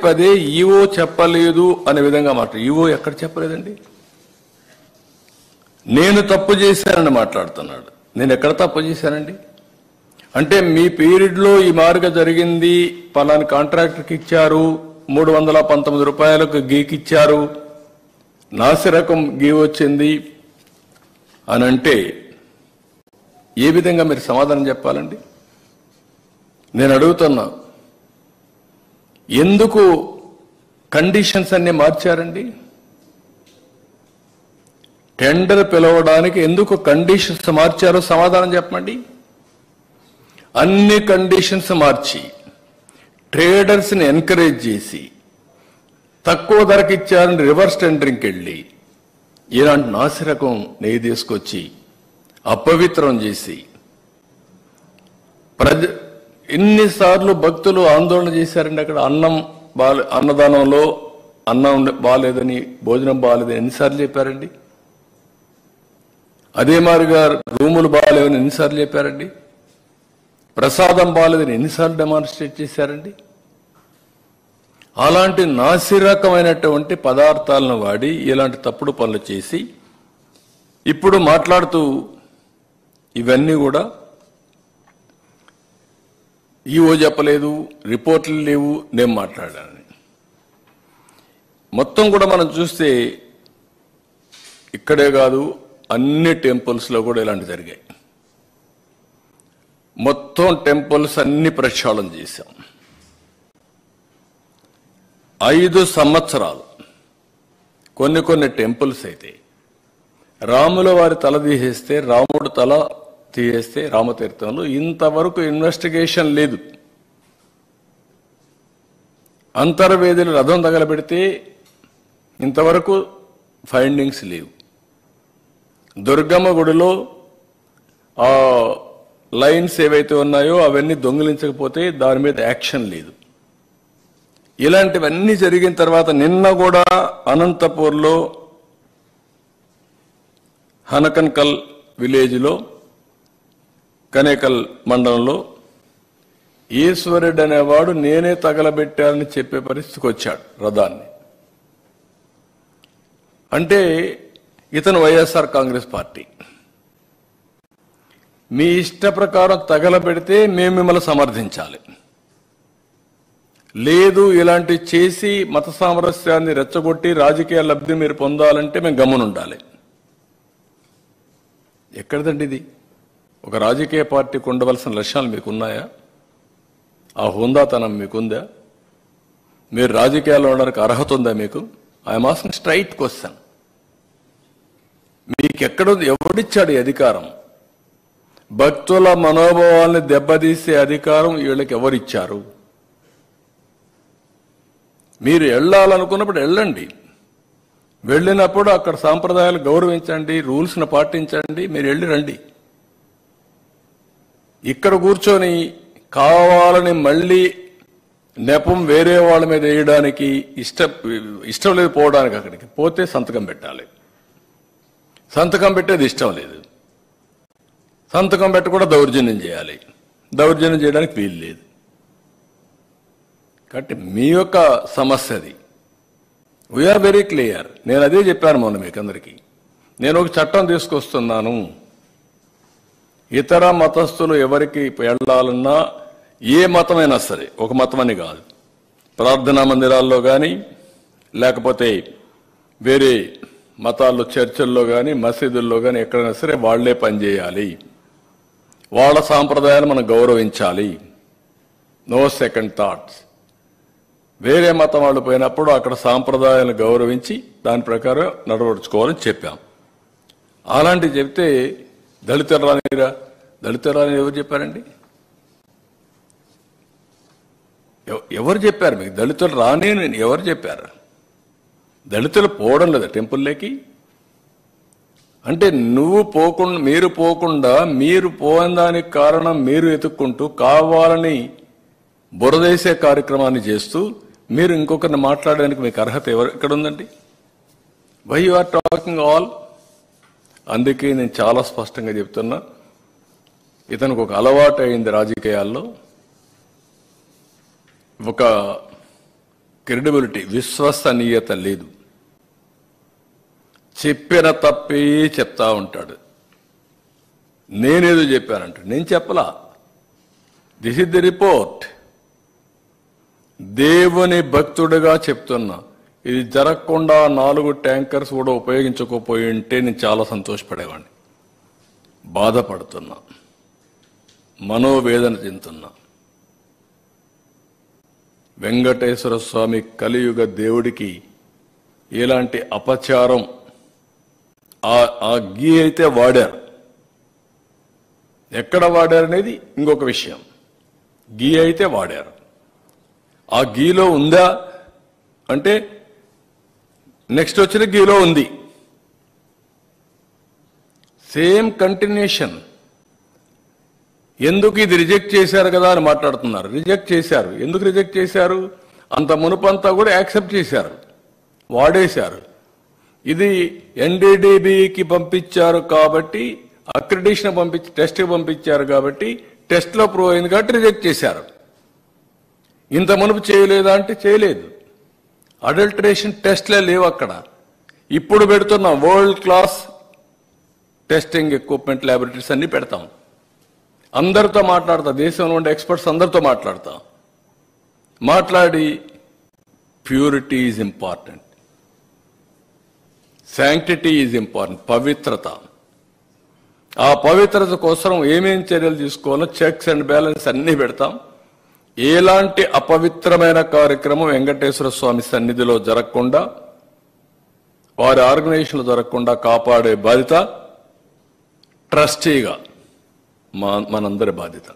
పదే ఈవో చెప్పలేదు అనే విధంగా మాట్లాడు. ఈవో ఎక్కడ చెప్పలేదండి. నేను తప్పు చేశానని మాట్లాడుతున్నాడు. నేను ఎక్కడ తప్పు చేశానండి? అంటే మీ పీరియడ్లో ఈ మార్గ జరిగింది, పలాని కాంట్రాక్టర్కి ఇచ్చారు, 319 రూపాయలకు గీకిచ్చారు, నాసిరకం గీ వచ్చింది అని అంటే ఏ విధంగా మీరు సమాధానం చెప్పాలండి? నేను అడుగుతున్నా, ఎందుకు కండిషన్స్ అన్ని మార్చారండి? టెండర్ పిలవడానికి ఎందుకు కండిషన్స్ మార్చారో సమాధానం చెప్పండి. అన్ని కండిషన్స్ మార్చి ట్రేడర్స్ని ఎంకరేజ్ చేసి తక్కువ ధరకు ఇచ్చారని రివర్స్ టెండరింగ్కి వెళ్ళి ఇలాంటి నాసిరకం నెయ్యి తీసుకొచ్చి అపవిత్రం చేసి ఎన్నిసార్లు భక్తులు ఆందోళన చేశారండి. అక్కడ అన్నదానంలో అన్నం బాగాలేదని, భోజనం బాగాలేదని ఎన్నిసార్లు చెప్పారండి? అదే మాదిరిగా రూములు బాగాలేవని ఎన్నిసార్లు చెప్పారండి? ప్రసాదం బాగాలేదని ఎన్నిసార్లు డెమాన్స్ట్రేట్ చేశారండి? అలాంటి నాసిరకమైనటువంటి పదార్థాలను వాడి ఇలాంటి తప్పుడు పనులు చేసి ఇప్పుడు మాట్లాడుతూ ఇవన్నీ కూడా ఈవో చెప్పలేదు, రిపోర్ట్లు లేవు, నేను మాట్లాడానని. మొత్తం కూడా మనం చూస్తే ఇక్కడే కాదు, అన్ని టెంపుల్స్లో కూడా ఇలాంటి జరిగాయి. మొత్తం టెంపుల్స్ అన్ని ప్రక్షాళన చేశాం. 5 సంవత్సరాలు కొన్ని టెంపుల్స్ అయితే రాముల వారి తల తీసేస్తే, రాముడు తల తీసేస్తే రామతీర్థంలో ఇంతవరకు ఇన్వెస్టిగేషన్ లేదు. అంతర్వేదిని రథం తగలబెడితే ఇంతవరకు ఫైండింగ్స్ లేవు. దుర్గమ్మ గుడిలో ఆ లైన్స్ ఏవైతే ఉన్నాయో అవన్నీ దొంగిలించకపోతే దాని మీద యాక్షన్ లేదు. ఇలాంటివన్నీ జరిగిన తర్వాత నిన్న కూడా అనంతపూర్లో హనకన్కల్ విలేజ్లో కనేకల్ మండలంలో ఈశ్వరుడు అనేవాడు నేనే తగలబెట్టాలని చెప్పే పరిస్థితికి వచ్చాడు రథాన్ని. అంటే ఇతను వైఎస్ఆర్ కాంగ్రెస్ పార్టీ. మీ ఇష్ట ప్రకారం తగలబెడితే మేము మిమ్మల్ని సమర్థించాలి, లేదు ఇలాంటి చేసి మత సామరస్యాన్ని రెచ్చగొట్టి రాజకీయ లబ్ధి మీరు పొందాలంటే మేము గమ్మునుండాలి. ఎక్కడిదండి ఇది? ఒక రాజకీయ పార్టీకి ఉండవలసిన లక్ష్యాలు మీకున్నాయా? ఆ హుందాతనం మీకుందా? మీరు రాజకీయాల్లో ఉండడానికి అర్హత ఉందా మీకు? I'm asking straight question. మీకెక్కడుంది? ఎవడిచ్చాడు ఈ అధికారం? భక్తుల మనోభావాల్ని దెబ్బతీసే అధికారం వీళ్ళకి ఎవరిచ్చారు? మీరు వెళ్ళాలనుకున్నప్పుడు వెళ్ళండి, వెళ్ళినప్పుడు అక్కడ సాంప్రదాయాలు గౌరవించండి, రూల్స్ను పాటించండి, మీరు వెళ్ళి రండి. ఇక్కడ కూర్చొని కావాలని మళ్ళీ నెపం వేరే వాళ్ళ మీద వేయడానికి ఇష్టం లేదు. పోవడానికి అక్కడికి పోతే సంతకం పెట్టాలి, సంతకం పెట్టేది ఇష్టం లేదు, సంతకం పెట్టకుండా దౌర్జన్యం చేయాలి, దౌర్జన్యం చేయడానికి వీలు లేదు. కాబట్టి మీ యొక్క సమస్య అది. We are very clear. నేను అదే చెప్పాను మొన్న మీకు అందరికీ. నేను ఒక చట్టం తీసుకొస్తున్నాను, ఇతర మతస్థులు ఎవరికి వెళ్ళాలన్నా ఏ మతమైనా సరే, ఒక మతం అని కాదు, ప్రార్థనా మందిరాల్లో కానీ లేకపోతే వేరే మతాల్లో చర్చిల్లో కానీ మసీదుల్లో కానీ ఎక్కడైనా సరే వాళ్లే పనిచేయాలి, వాళ్ళ సాంప్రదాయాలు మనం గౌరవించాలి, నో సెకండ్ థాట్స్. వేరే మతం వాళ్ళు పోయినప్పుడు అక్కడ సాంప్రదాయాలను గౌరవించి దాని ప్రకారం నడవడుచుకోవాలని చెప్పాం. అలాంటివి చెప్తే దళితులు రానిరా, దళితులు రాని ఎవరు చెప్పారండి? ఎవరు చెప్పారు మీకు? దళితులు రాని ఎవరు చెప్పారు? దళితులు పోవడం లేదా టెంపుల్లోకి? అంటే నువ్వు పోకుండా, మీరు పోకుండా, మీరు పోవడానికి కారణం మీరు ఎత్తుక్కుంటూ కావాలని బురదేసే కార్యక్రమాన్ని చేస్తూ మీరు ఇంకొకరిని మాట్లాడడానికి మీకు అర్హత ఎక్కడ ఉందండి? Why you are talking all? అందుకే నేను చాలా స్పష్టంగా చెప్తున్నా, ఇతనికి ఒక అలవాటు అయింది రాజకీయాల్లో. ఒక క్రెడిబిలిటీ, విశ్వసనీయత లేదు. చెప్పిన తప్పే చెప్తా ఉంటాడు. నేనేదో చెప్పానంట, నేను చెప్పలా. This is the report. దేవుని భక్తుడిగా చెప్తున్నా. ఇది జరగకుండా 4 ట్యాంకర్స్ కూడా ఉపయోగించకపోయి ఉంటే నేను చాలా సంతోషపడేవాడిని. బాధపడుతున్నా, మనోవేదన చెందుతున్నా. వెంకటేశ్వర స్వామి కలియుగ దేవుడికి ఎలాంటి అపచారం ఆ గీ అయితే వాడారు. ఎక్కడ వాడారనేది ఇంకొక విషయం. గీ అయితే వాడారు. ఆ గీలో ఉందా అంటే నెక్స్ట్ వచ్చిన గీలో ఉంది. Same continuation. ఎందుకు ఇది రిజెక్ట్ చేశారు కదా అని మాట్లాడుతున్నారు. రిజెక్ట్ చేశారు. ఎందుకు రిజెక్ట్ చేశారు? అంత మునుపంతా కూడా యాక్సెప్ట్ చేశారు, వాడేశారు. ఇది ఎన్డీడీబీకి పంపించారు కాబట్టి, అక్రిడిషన్ పంపించి టెస్ట్కి పంపించారు కాబట్టి, టెస్ట్లో ప్రూవ్ అయింది కాబట్టి రిజెక్ట్ చేశారు. ఇంత మునుపు చేయలేదా అంటే చేయలేదు. అడల్టరేషన్ టెస్ట్లే లేవు అక్కడ. ఇప్పుడు పెడుతున్నాం world class testing equipment, laboratories అన్ని పెడతాం. అందరితో మాట్లాడతా, దేశంలో ఉండే ఎక్స్పర్ట్స్ అందరితో మాట్లాడి purity is important, sanctity is important, పవిత్రత. ఆ పవిత్రత కోసం ఏమేం చర్యలు తీసుకోవాలో చెక్స్ అండ్ బ్యాలెన్స్ అన్ని పెడతాం. ఎలాంటి అపవిత్రమైన కార్యక్రమం వెంకటేశ్వర స్వామి సన్నిధిలో జరగకుండా, వారి ఆర్గనైజేషన్లో జరగకుండా కాపాడే బాధ్యత ట్రస్టీగా మనందరి బాధ్యత.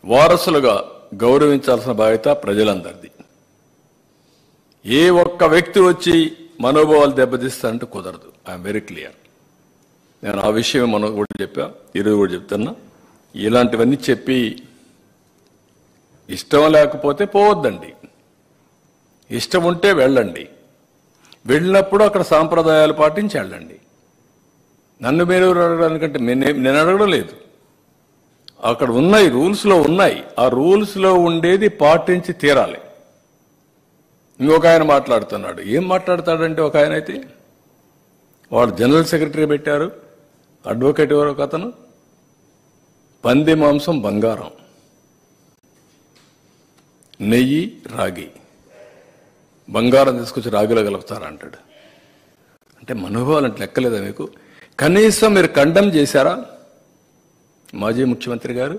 వారసులుగా గౌరవించాల్సిన బాధ్యత ప్రజలందరిది. ఏ ఒక్క వ్యక్తి వచ్చి మనోభావాలు దెబ్బతీస్తారంటే కుదరదు. I'm very clear. నేను ఆ విషయం మనం కూడా చెప్పా, ఈరోజు కూడా చెప్తున్నా. ఇలాంటివన్నీ చెప్పి ఇష్టం లేకపోతే పోవద్దండి, ఇష్టం ఉంటే వెళ్ళండి. వెళ్ళినప్పుడు అక్కడ సాంప్రదాయాలు పాటించి వెళ్ళండి. నన్ను మీరు అడగడానికంటే నేను అడగడం లేదు. అక్కడ ఉన్నాయి, రూల్స్లో ఉన్నాయి. ఆ రూల్స్లో ఉండేది పాటించి తీరాలి. ఇంకొక ఆయన మాట్లాడుతున్నాడు. ఏం మాట్లాడతాడంటే, ఒక ఆయన అయితే వాడు జనరల్ సెక్రటరీ పెట్టారు, అడ్వకేట్ ఎవరో ఒక అతను, పంది మాంసం బంగారం, నెయ్యి రాగి, బంగారం తీసుకొచ్చి రాగిలో కలుపుతారంటాడు. అంటే మనోభావాలు అంటే లెక్కలేదా మీకు? కనీసం మీరు కండెమ్ చేశారా? మాజీ ముఖ్యమంత్రి గారు,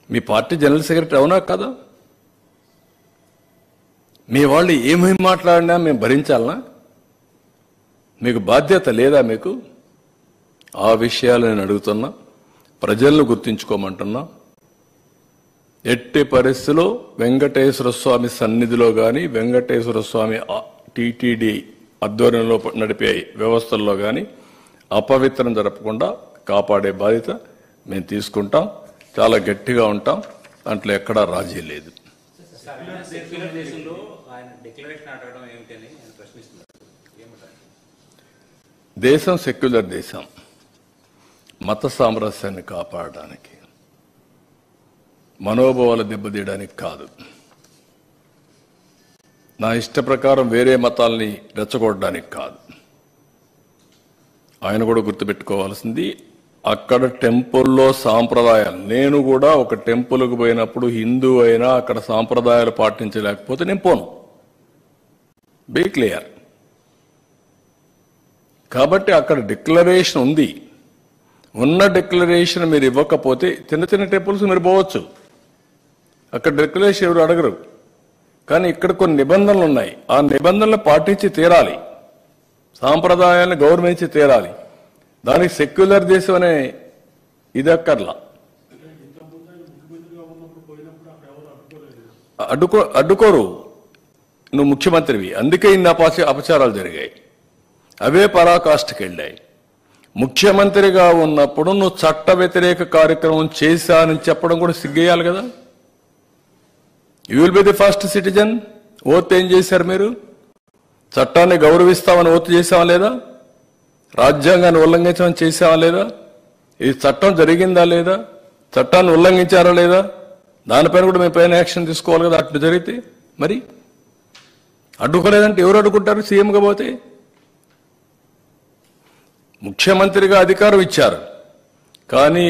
మీ పార్టీ జనరల్ సెక్రటరీ అవునా కదా? మీ వాళ్ళు ఏమేమి మాట్లాడినా మేము భరించాలనా? మీకు బాధ్యత లేదా? మీకు ఆ విషయాలు నేను అడుగుతున్నా. ప్రజలను గుర్తించుకోమంటున్నా. ఎట్టి పరిస్థితిలో వెంకటేశ్వర స్వామి సన్నిధిలో కానీ, వెంకటేశ్వర స్వామి టీటీడీ ఆధ్వర్యంలో నడిపే వ్యవస్థల్లో కానీ అపవిత్రం జరపకుండా కాపాడే బాధ్యత మేము తీసుకుంటాం. చాలా గట్టిగా ఉంటాం. దాంట్లో ఎక్కడా రాజీ లేదు. దేశం సెక్యులర్ దేశం. మత సామరస్యాన్ని కాపాడడానికి, మనోభావాలు దెబ్బతీయడానికి కాదు. నా ఇష్ట ప్రకారం వేరే మతాల్ని రెచ్చగొట్టడానికి కాదు. ఆయన కూడా గుర్తుపెట్టుకోవాల్సింది, అక్కడ టెంపుల్లో సాంప్రదాయాలు. నేను కూడా ఒక టెంపుల్కి పోయినప్పుడు హిందూ అయినా అక్కడ సాంప్రదాయాలు పాటించలేకపోతే నేను పోను. Be clear. కాబట్టి అక్కడ డిక్లరేషన్ ఉంది. ఉన్న డిక్లరేషన్ మీరు ఇవ్వకపోతే చిన్న చిన్న టెంపుల్స్ మీరు పోవచ్చు, అక్కడ డిక్లరేషన్ ఎవరు అడగరు. కానీ ఇక్కడ కొన్ని నిబంధనలు ఉన్నాయి. ఆ నిబంధనలు పాటించి తీరాలి, సాంప్రదాయాలను గౌరవించి తీరాలి. దానికి సెక్యులర్ దేశం అనే ఇది అక్కర్లా. అడ్డుకోరు. నువ్వు ముఖ్యమంత్రివి, అందుకే ఇన్ని అపచారాలు జరిగాయి. అవే పరాకాష్ఠకి వెళ్ళాయి. ముఖ్యమంత్రిగా ఉన్నప్పుడు నువ్వు చట్ట వ్యతిరేక కార్యక్రమం చేశానని చెప్పడం కూడా సిగ్గేయాలి కదా. You will be the first citizen. Oath ఏం చేశారు మీరు? చట్టాన్ని గౌరవిస్తామని ఓత్ చేసావా లేదా? రాజ్యాంగాన్ని ఉల్లంఘించమని చేసావా లేదా? ఈ చట్టం జరిగిందా లేదా? చట్టాన్ని ఉల్లంఘించారా లేదా? దానిపైన కూడా మేము పైన యాక్షన్ తీసుకోవాలి కదా. అట్లా జరిగితే మరి అడ్డుకోలేదంటే ఎవరు అడ్డుకుంటారు? సీఎంగా పోతే ముఖ్యమంత్రిగా అధికారం ఇచ్చారు, కానీ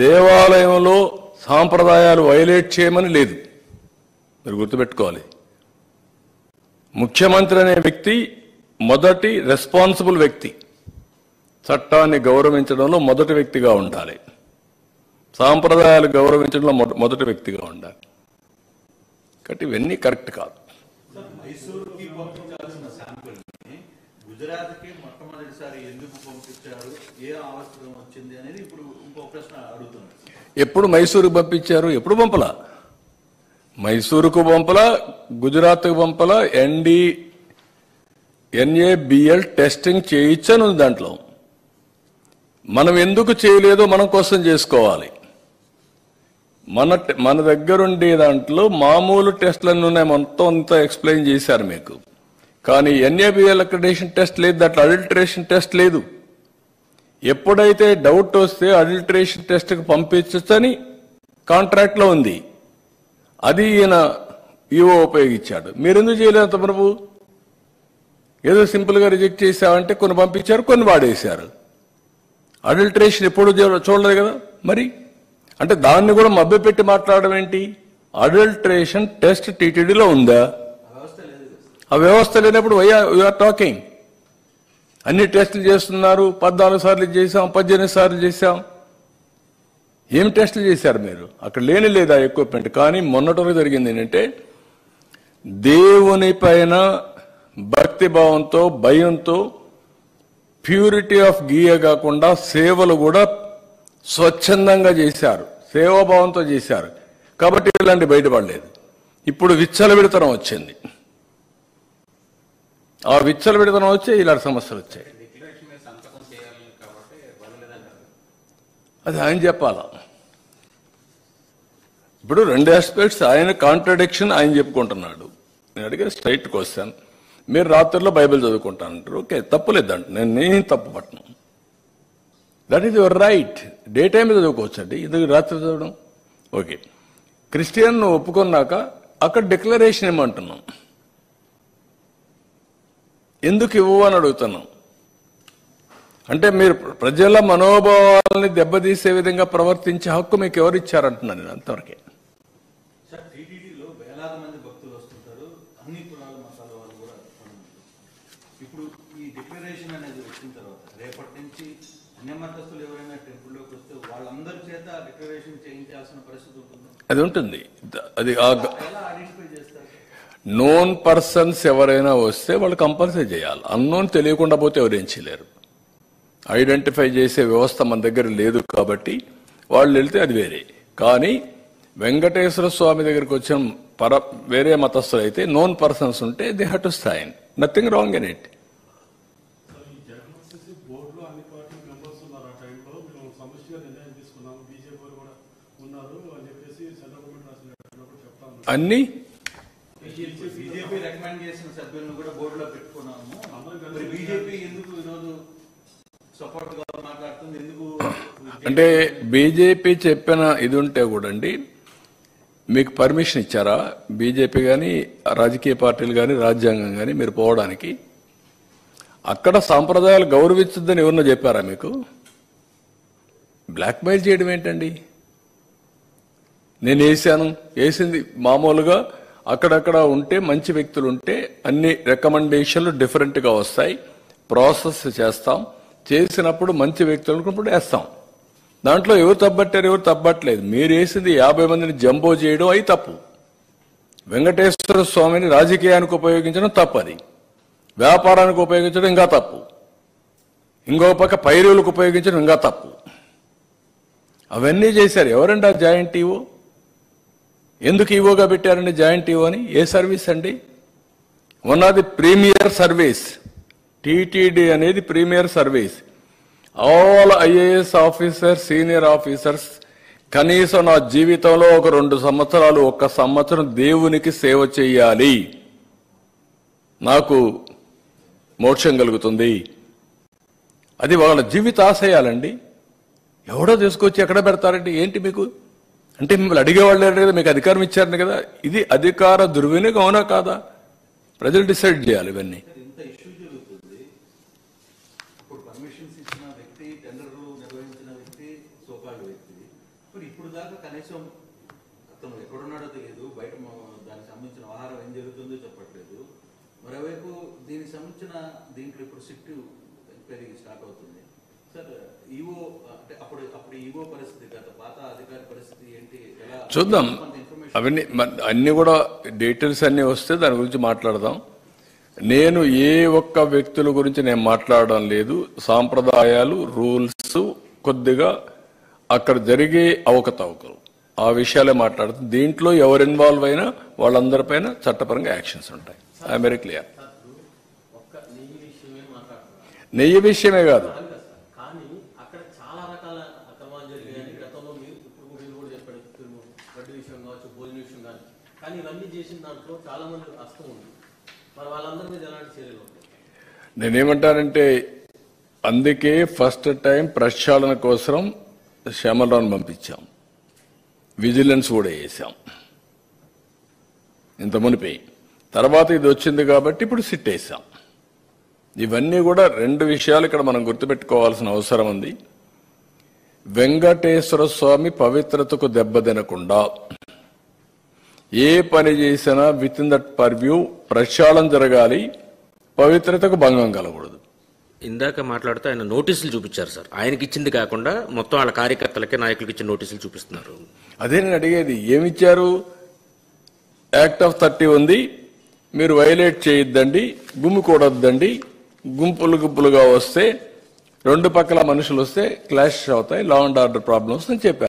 దేవాలయంలో సాంప్రదాయాలు వైలేట్ చేయమని లేదు. మీరు గుర్తుపెట్టుకోవాలి. ముఖ్యమంత్రి అనే వ్యక్తి మొదటి రెస్పాన్సిబుల్ వ్యక్తి, చట్టాన్ని గౌరవించడంలో మొదటి వ్యక్తిగా ఉండాలి, సాంప్రదాయాలు గౌరవించడంలో మొదటి వ్యక్తిగా ఉండాలి. కాబట్టి ఇవన్నీ కరెక్ట్ కాదు. మైసూరుకి పంపించాల్సిన శాంపుల్ గుజరాత్కి మొట్టమొదటిసారి ఎందుకు పంపించారు, ఏ అవసరం వచ్చింది అనేది ఇప్పుడు ఇంకో ప్రశ్న అడుగుతున్నారు. ఎప్పుడు మైసూరుకు పంపించారు? ఎప్పుడు పంపలా. మైసూరుకు పంపలా, గుజరాత్కు పంపలా. NABL టెస్టింగ్ చేయించను దాంట్లో. మనం ఎందుకు చేయలేదో మనం కోసం చేసుకోవాలి. మన దగ్గరుండే దాంట్లో మామూలు టెస్టులన్నీ ఉన్నాయి, మొత్తం అంతా ఎక్స్ప్లెయిన్ చేశారు మీకు. కానీ NABL అక్రిడేషన్ టెస్ట్ లేదు, దాంట్లో అడల్టరేషన్ టెస్ట్ లేదు. ఎప్పుడైతే డౌట్ వస్తే అడల్టరేషన్ టెస్ట్కి పంపించని కాంట్రాక్ట్లో ఉంది, అది ఈయన ఈవో ఉపయోగించాడు. మీరెందుకు చేయలేదు అంత ప్రభు? ఏదో సింపుల్గా రిజెక్ట్ చేశామంటే కొన్ని పంపించారు, కొన్ని వాడేశారు. అడల్టరేషన్ ఎప్పుడు చూడలేదు కదా. మరి అంటే దాన్ని కూడా మభ్యపెట్టి మాట్లాడడం ఏంటి? అడల్టరేషన్ టెస్ట్ టీటీడీలో ఉందా? ఆ వ్యవస్థ లేనప్పుడు వీఆర్ టాకింగ్. అన్ని టెస్టులు చేస్తున్నారు. 14 సార్లు చేశాం, 18 సార్లు చేశాం. ఏం టెస్టులు చేశారు మీరు? అక్కడ లేని లేదా ఎక్విప్మెంట్? కానీ మొన్నటి జరిగింది ఏంటంటే, దేవుని పైన భక్తి భావంతో, భయంతో, ప్యూరిటీ ఆఫ్ గీయ కాకుండా సేవలు కూడా స్వచ్ఛందంగా చేశారు, సేవాభావంతో చేశారు. కాబట్టి ఇలాంటి బయటపడలేదు. ఇప్పుడు విచ్చలవిడితనం వచ్చింది. ఆ విచ్చలవిడితనం వచ్చి ఇలాంటి సమస్యలు వచ్చాయి. అది ఆయన చెప్పాలా. ఇప్పుడు 2 ఆస్పెక్ట్స్. ఆయన కాంట్రడిక్షన్ ఆయన చెప్పుకుంటున్నాడు. నేను అడిగే స్ట్రైట్ క్వశ్చన్. మీరు రాత్రిలో బైబిల్ చదువుకుంటానంటారు, ఓకే, తప్పులేదంట, నేను తప్పు పట్టను. That is your right. Day time చదువుకోవచ్చండి, ఇది రాత్రి చదవడం ఓకే. క్రిస్టియన్ ఒప్పుకున్నాక అక్కడ డిక్లరేషన్ ఏమంటున్నాం, ఎందుకు ఇవ్వు అని అడుగుతున్నాం. అంటే మీరు ప్రజల మనోభావాలని దెబ్బతీసే విధంగా ప్రవర్తించే హక్కు మీకు ఎవరు ఇచ్చారంటున్నాను నేను. అంతవరకే. సార్, టీటీడీలో వేలాది మంది భక్తులు వస్తుంటారు, అన్ని కులాల మతాల వాళ్ళు కూడా. ఇప్పుడు ఈ డిక్లరేషన్ అనేది వచ్చిన తర్వాత రేపటి నుంచి అన్యమతస్తులు ఎవరైనా టెంపుల్లోకి వస్తే వాళ్ళందరి చేత డిక్లరేషన్ చేయించాల్సిన పరిస్థితి ఉంటుంది. అది ఉంటుంది. అది ఎలా ఐడెంటిఫై చేస్తారు? నోన్ పర్సన్స్ ఎవరైనా వస్తే వాళ్ళు కంపల్సరీ చేయాలి. అన్నోన్ తెలియకుండా పోతే ఎవరేం చేయలేరు. ఐడెంటిఫై చేసే వ్యవస్థ మన దగ్గర లేదు కాబట్టి వాళ్ళు వెళ్తే అది వేరే. కానీ వెంకటేశ్వర స్వామి దగ్గరికి వచ్చిన వేరే మతస్థులు అయితే నోన్ పర్సన్స్ ఉంటే they have to sign. Nothing wrong in it. అన్ని బీజేపీ రికమెండ్ చేసిన సభ్యులను కూడా బోర్డులో పెట్టుకున్నాము. బీజేపీ ఎందుకు ఈరోజు సపోర్ట్ గా మాట్లాడుతుంది? ఎందుకు అంటే బీజేపీ చెప్పిన ఇది ఉంటే కూడా అండి, మీకు పర్మిషన్ ఇచ్చారా బీజేపీ కానీ, రాజకీయ పార్టీలు కానీ, రాజ్యాంగం కానీ మీరు పోవడానికి? అక్కడ సాంప్రదాయాలు గౌరవించద్దని ఎవరన్నా చెప్పారా మీకు? బ్లాక్మెయిల్ చేయడం ఏంటండి? నేను వేసింది మామూలుగా అక్కడక్కడ ఉంటే, మంచి వ్యక్తులు ఉంటే అన్ని రికమెండేషన్లు డిఫరెంట్గా వస్తాయి. ప్రాసెస్ చేస్తాం. చేసినప్పుడు మంచి వ్యక్తులు వేస్తాం. దాంట్లో ఎవరు తప్పట్టారు, ఎవరు తప్పట్లేదు. మీరు వేసింది 50 మందిని జంబో చేయడం అయి తప్పు. వెంకటేశ్వర స్వామిని రాజకీయానికి ఉపయోగించడం తప్పది. వ్యాపారానికి ఉపయోగించడం ఇంకా తప్పు. ఇంకో పక్క పైరువులకు ఉపయోగించడం ఇంకా తప్పు. అవన్నీ చేశారు. ఎవరండి ఆ జాయింట్ ఈవో? ఎందుకు ఈవోగా పెట్టారండి జాయింట్ ఈవో అని? ఏ సర్వీస్ అండి? One of the premier service. TTD అనేది premier service. All IAS officers, senior officers కనీసం నా జీవితంలో ఒక 2 సంవత్సరాలు, 1 సంవత్సరం దేవునికి సేవ చేయాలి, నాకు మోక్షం కలుగుతుంది. అది వాళ్ళ జీవిత ఆశయాలండి. ఎవడో తీసుకొచ్చి ఎక్కడ పెడతారండి? ఏంటి మీకు అంటే మిమ్మల్ని అడిగేవాళ్ళు లేరు కదా, మీకు అధికారం ఇచ్చారని కదా. ఇది అధికార దుర్వినియోగం అవునా కాదా? ప్రజలు డిసైడ్ చేయాలి ఇవన్నీ. ఇంత ఇష్యూ జరుగుతుంది. ఇప్పుడు పర్మిషన్స్ ఇచ్చిన వ్యక్తి, టెండర్లు నిర్వహించిన వ్యక్తి, సోకాల్డ్ వ్యక్తి, మరి ఇప్పుడు దాకా కనీసం అతను ఎక్కడున్నాడో తెలియదు, బయట దానికి సంబంధించిన ఆహారం ఏం జరుగుతుందో చెప్పట్లేదు. మరోవైపు దీనికి సంబంధించిన దీంట్లో ఇప్పుడు సిట్ ఎంక్వైరీ స్టార్ట్ అవుతుంది. సార్ ఈవో అంటే అప్పుడు ఈవో పరిస్థితి, గత పాత అధికారి పరిస్థితి ఏంటి, ఎలా చూద్దాం. అవన్నీ అన్ని కూడా డీటెయిల్స్ అన్ని వస్తే దాని గురించి మాట్లాడదాం. నేను ఏ ఒక్క వ్యక్తుల గురించి నేను మాట్లాడడం లేదు. సాంప్రదాయాలు, రూల్స్, కొద్దిగా అక్కడ జరిగే అవకతవకలు, ఆ విషయాలే మాట్లాడుతుంది. దీంట్లో ఎవరు ఇన్వాల్వ్ అయినా వాళ్ళందరిపైన చట్టపరంగా యాక్షన్స్ ఉంటాయి. I'm very clear. నెయ్యి విషయమే కాదు, కానీ అక్కడ చాలా రకాల అక్రమాలు జరిగాయని గతంలో మీరు కూడా చెప్పాడు, గడ్డి విషయం కావచ్చు, భోజన విషయం కానీ. కానీ ఇవన్నీ చేసిన దాంట్లో చాలా మంది హస్తం ఉంది. మరి వాళ్ళందరి మీద ఎలాంటి చర్యలు ఉంటాయి? నేనేమంటానంటే, అందుకే ఫస్ట్ టైం ప్రక్షాళన కోసం శ్యామలరావును పంపించాం, విజిలెన్స్ కూడా వేసాం ఇంత మునిపి. తర్వాత ఇది వచ్చింది కాబట్టి ఇప్పుడు సిట్ వేసాం. ఇవన్నీ కూడా రెండు విషయాలు ఇక్కడ మనం గుర్తుపెట్టుకోవాల్సిన అవసరం ఉంది. వెంకటేశ్వర స్వామి పవిత్రతకు దెబ్బతినకుండా ఏ పని చేసినా విత్ ఇన్ దట్ పర్వ్యూ ప్రక్షాళన జరగాలి, పవిత్రతకు భంగం కలగకూడదు. ఇందాక మాట్లాడుతూ ఆయన నోటీసులు చూపించారు సార్. ఆయనకి ఇచ్చింది కాకుండా మొత్తం వాళ్ళ కార్యకర్తలకే, నాయకులకి ఇచ్చిన నోటీసులు చూపిస్తున్నారు. అదే నేను అడిగేది, ఏమిచ్చారు? యాక్ట్ ఆఫ్ 30 ఉంది, మీరు వైలేట్ చేయొద్దండి, గుమ్మికూడొద్దండి, గుంపులుగా వస్తే రెండు పక్కల మనుషులు వస్తే క్లాష్ అవుతాయి, లా అండ్ ఆర్డర్ ప్రాబ్లమ్స్ అని చెప్పారు.